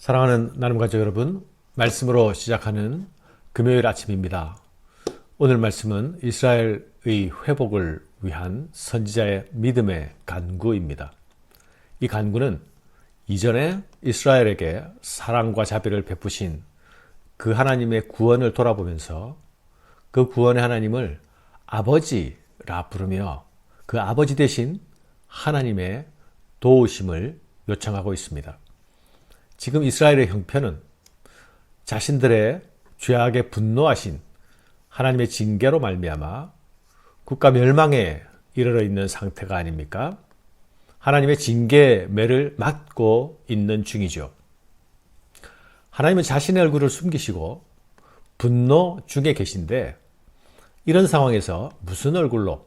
사랑하는 나눔 가족 여러분, 말씀으로 시작하는 금요일 아침입니다. 오늘 말씀은 이스라엘의 회복을 위한 선지자의 믿음의 간구입니다. 이 간구는 이전에 이스라엘에게 사랑과 자비를 베푸신 그 하나님의 구원을 돌아보면서 그 구원의 하나님을 아버지라 부르며 그 아버지 대신 하나님의 도우심을 요청하고 있습니다. 지금 이스라엘의 형편은 자신들의 죄악에 분노하신 하나님의 징계로 말미암아 국가 멸망에 이르러 있는 상태가 아닙니까? 하나님의 징계매를 맞고 있는 중이죠. 하나님은 자신의 얼굴을 숨기시고 분노 중에 계신데 이런 상황에서 무슨 얼굴로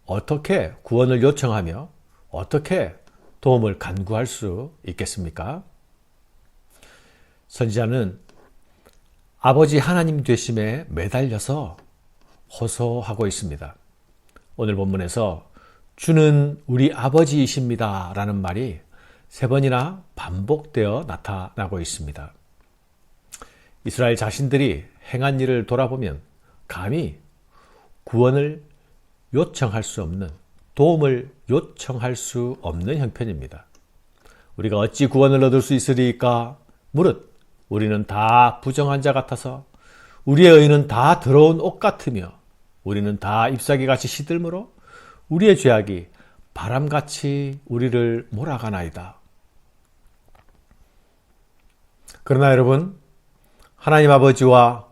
어떻게 구원을 요청하며 어떻게 도움을 간구할 수 있겠습니까? 선지자는 아버지 하나님 되심에 매달려서 호소하고 있습니다. 오늘 본문에서 주는 우리 아버지이십니다 라는 말이 3번이나 반복되어 나타나고 있습니다. 이스라엘 자신들이 행한 일을 돌아보면 감히 구원을 요청할 수 없는, 도움을 요청할 수 없는 형편입니다. 우리가 어찌 구원을 얻을 수 있으리까? 무릇 우리는 다 부정한 자 같아서 우리의 의는 다 더러운 옷 같으며 우리는 다 잎사귀같이 시들므로 우리의 죄악이 바람같이 우리를 몰아가나이다. 그러나 여러분, 하나님 아버지와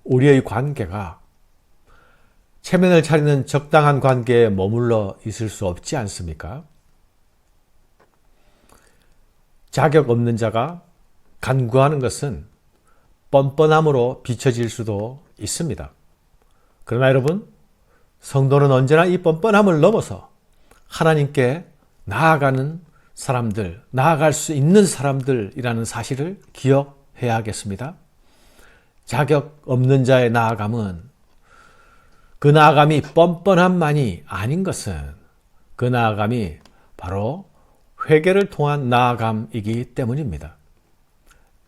우리의 관계가 체면을 차리는 적당한 관계에 머물러 있을 수 없지 않습니까? 자격 없는 자가 간구하는 것은 뻔뻔함으로 비춰질 수도 있습니다. 그러나 여러분, 성도는 언제나 이 뻔뻔함을 넘어서 하나님께 나아가는 사람들, 나아갈 수 있는 사람들이라는 사실을 기억해야 하겠습니다. 자격 없는 자의 나아감은 그 나아감이 뻔뻔함만이 아닌 것은 그 나아감이 바로 회개를 통한 나아감이기 때문입니다.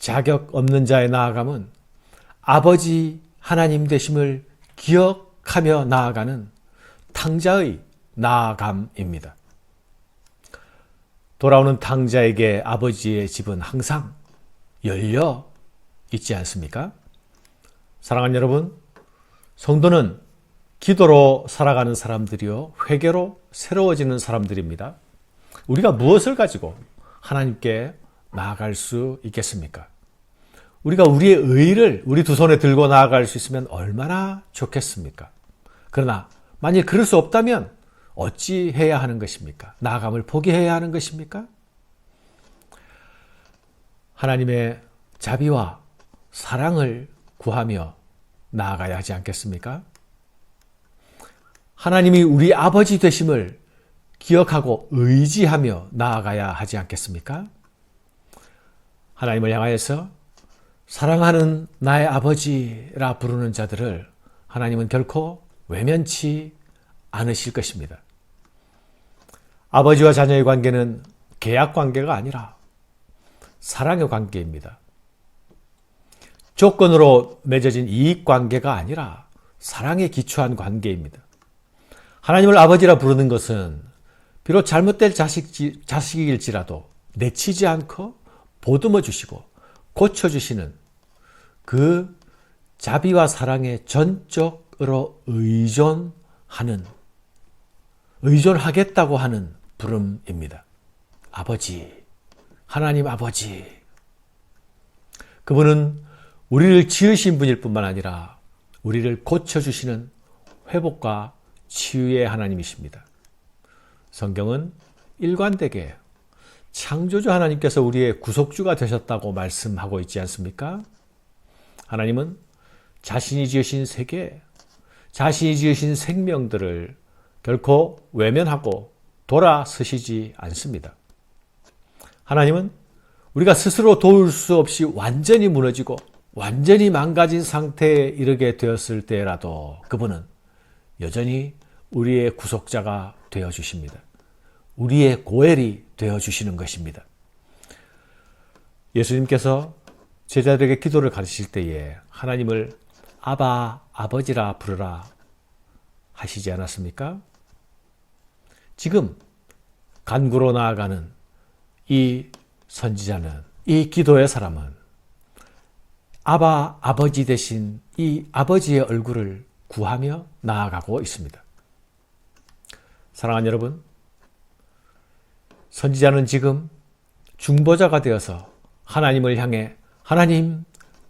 자격 없는 자의 나아감은 아버지 하나님 되심을 기억하며 나아가는 탕자의 나아감입니다. 돌아오는 탕자에게 아버지의 집은 항상 열려 있지 않습니까? 사랑하는 여러분, 성도는 기도로 살아가는 사람들이요, 회개로 새로워지는 사람들입니다. 우리가 무엇을 가지고 하나님께 나아갈 수 있겠습니까? 우리가 우리의 의를 우리 두 손에 들고 나아갈 수 있으면 얼마나 좋겠습니까? 그러나 만일 그럴 수 없다면 어찌 해야 하는 것입니까? 나아감을 포기해야 하는 것입니까? 하나님의 자비와 사랑을 구하며 나아가야 하지 않겠습니까? 하나님이 우리 아버지 되심을 기억하고 의지하며 나아가야 하지 않겠습니까? 하나님을 향하여서 사랑하는 나의 아버지라 부르는 자들을 하나님은 결코 외면치 않으실 것입니다. 아버지와 자녀의 관계는 계약 관계가 아니라 사랑의 관계입니다. 조건으로 맺어진 이익 관계가 아니라 사랑에 기초한 관계입니다. 하나님을 아버지라 부르는 것은 비록 잘못된 자식일지라도 내치지 않고 보듬어 주시고 고쳐주시는 그 자비와 사랑에 전적으로 의존하겠다고 하는 부름입니다. 아버지, 하나님 아버지. 그분은 우리를 지으신 분일 뿐만 아니라 우리를 고쳐주시는 회복과 치유의 하나님이십니다. 성경은 일관되게 창조주 하나님께서 우리의 구속주가 되셨다고 말씀하고 있지 않습니까? 하나님은 자신이 지으신 세계, 자신이 지으신 생명들을 결코 외면하고 돌아서시지 않습니다. 하나님은 우리가 스스로 도울 수 없이 완전히 무너지고 완전히 망가진 상태에 이르게 되었을 때라도 그분은 여전히 우리의 구속자가 되어주십니다. 우리의 고엘이 되어주시는 것입니다. 예수님께서 제자들에게 기도를 가르치실 때에 하나님을 아바, 아버지라 부르라 하시지 않았습니까? 지금 간구로 나아가는 이 선지자는, 이 기도의 사람은 아바, 아버지 대신 이 아버지의 얼굴을 구하며 나아가고 있습니다. 사랑하는 여러분, 선지자는 지금 중보자가 되어서 하나님을 향해 하나님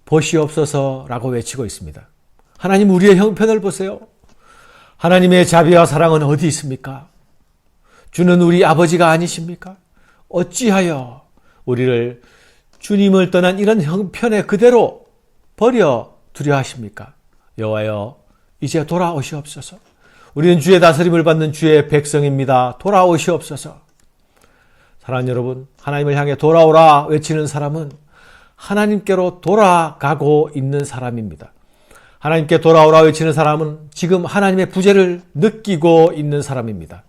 보시옵소서라고 외치고 있습니다. 하나님, 우리의 형편을 보세요. 하나님의 자비와 사랑은 어디 있습니까? 주는 우리 아버지가 아니십니까? 어찌하여 우리를 주님을 떠난 이런 형편에 그대로 버려 두려 하십니까? 여호와여, 이제 돌아오시옵소서. 우리는 주의 다스림을 받는 주의 백성입니다. 돌아오시옵소서. 사랑하는 여러분, 하나님을 향해 돌아오라 외치는 사람은 하나님께로 돌아가고 있는 사람입니다. 하나님께 돌아오라 외치는 사람은 지금 하나님의 부재를 느끼고 있는 사람입니다.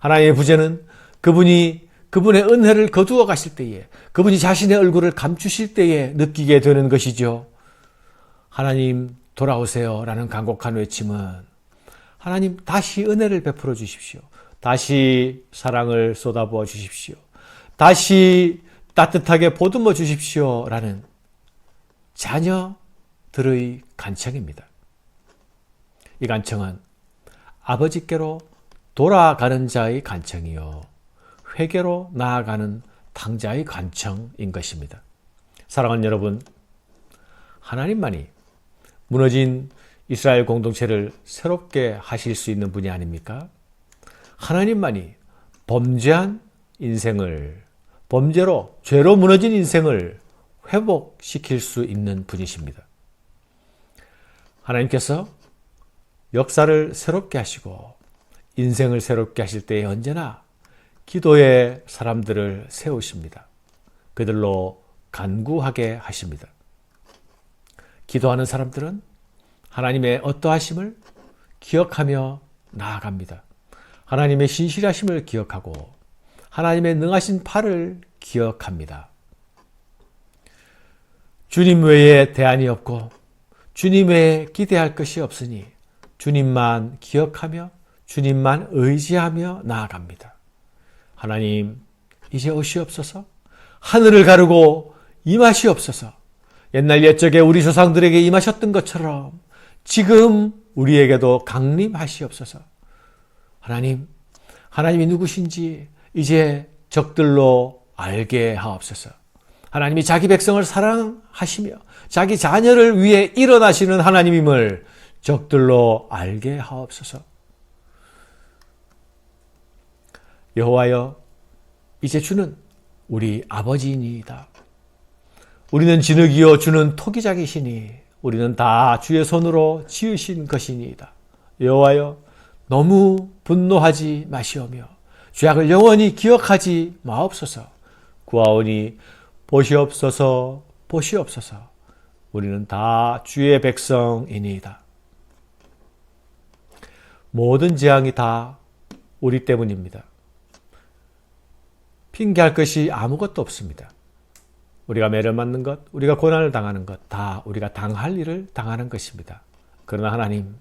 하나님의 부재는 그분이 그분의 은혜를 거두어 가실 때에, 그분이 자신의 얼굴을 감추실 때에 느끼게 되는 것이죠. 하나님 돌아오세요 라는 간곡한 외침은 하나님 다시 은혜를 베풀어 주십시오. 다시 사랑을 쏟아부어 주십시오. 다시 따뜻하게 보듬어 주십시오 라는 자녀들의 간청입니다. 이 간청은 아버지께로 돌아가는 자의 간청이요, 회개로 나아가는 탕자의 간청인 것입니다. 사랑하는 여러분, 하나님만이 무너진 이스라엘 공동체를 새롭게 하실 수 있는 분이 아닙니까? 하나님만이 범죄한 인생을, 범죄로 죄로 무너진 인생을 회복시킬 수 있는 분이십니다. 하나님께서 역사를 새롭게 하시고 인생을 새롭게 하실 때에 언제나 기도의 사람들을 세우십니다. 그들로 간구하게 하십니다. 기도하는 사람들은 하나님의 어떠하심을 기억하며 나아갑니다. 하나님의 신실하심을 기억하고 하나님의 능하신 팔을 기억합니다. 주님 외에 대안이 없고 주님 외에 기대할 것이 없으니 주님만 기억하며 주님만 의지하며 나아갑니다. 하나님, 이제 오시옵소서. 하늘을 가르고 임하시옵소서. 옛날 옛적에 우리 조상들에게 임하셨던 것처럼 지금 우리에게도 강림하시옵소서. 하나님, 하나님이 누구신지 이제 적들로 알게 하옵소서. 하나님이 자기 백성을 사랑하시며 자기 자녀를 위해 일어나시는 하나님임을 적들로 알게 하옵소서. 여호와여, 이제 주는 우리 아버지이니이다. 우리는 진흙이요 주는 토기장이시니 우리는 다 주의 손으로 지으신 것이니이다. 여호와여, 너무 분노하지 마시오며 죄악을 영원히 기억하지 마옵소서. 구하오니 보시옵소서, 보시옵소서. 우리는 다 주의 백성이니이다. 모든 재앙이 다 우리 때문입니다. 핑계할 것이 아무것도 없습니다. 우리가 매를 맞는 것, 우리가 고난을 당하는 것, 다 우리가 당할 일을 당하는 것입니다. 그러나 하나님,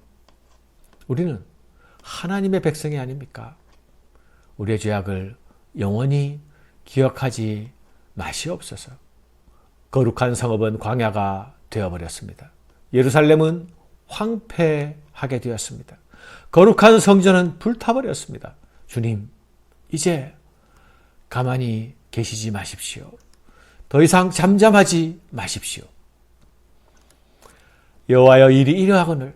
우리는 하나님의 백성이 아닙니까? 우리의 죄악을 영원히 기억하지 마시옵소서. 거룩한 성읍은 광야가 되어버렸습니다. 예루살렘은 황폐하게 되었습니다. 거룩한 성전은 불타버렸습니다. 주님, 이제 가만히 계시지 마십시오. 더 이상 잠잠하지 마십시오. 여호와여, 일이 이러하거늘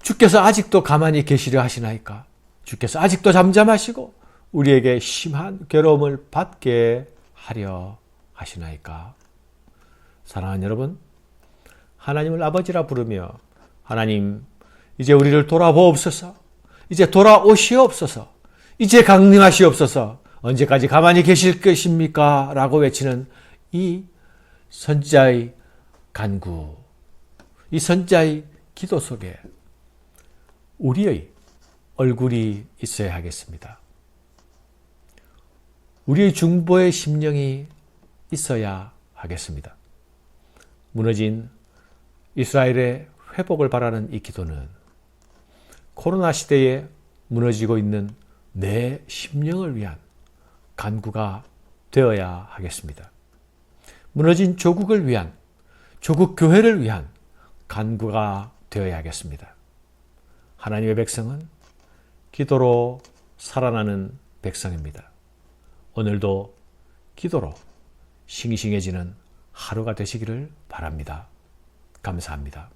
주께서 아직도 가만히 계시려 하시나이까? 주께서 아직도 잠잠하시고 우리에게 심한 괴로움을 받게 하려 하시나이까? 사랑하는 여러분, 하나님을 아버지라 부르며 하나님, 이제 우리를 돌아보옵소서. 이제 돌아오시옵소서. 이제 강림하시옵소서. 언제까지 가만히 계실 것입니까? 라고 외치는 이 선지자의 간구, 이 선지자의 기도 속에 우리의 얼굴이 있어야 하겠습니다. 우리의 중보의 심령이 있어야 하겠습니다. 무너진 이스라엘의 회복을 바라는 이 기도는 코로나 시대에 무너지고 있는 내 심령을 위한 간구가 되어야 하겠습니다. 무너진 조국을 위한, 조국 교회를 위한 간구가 되어야 하겠습니다. 하나님의 백성은 기도로 살아나는 백성입니다. 오늘도 기도로 싱싱해지는 하루가 되시기를 바랍니다. 감사합니다.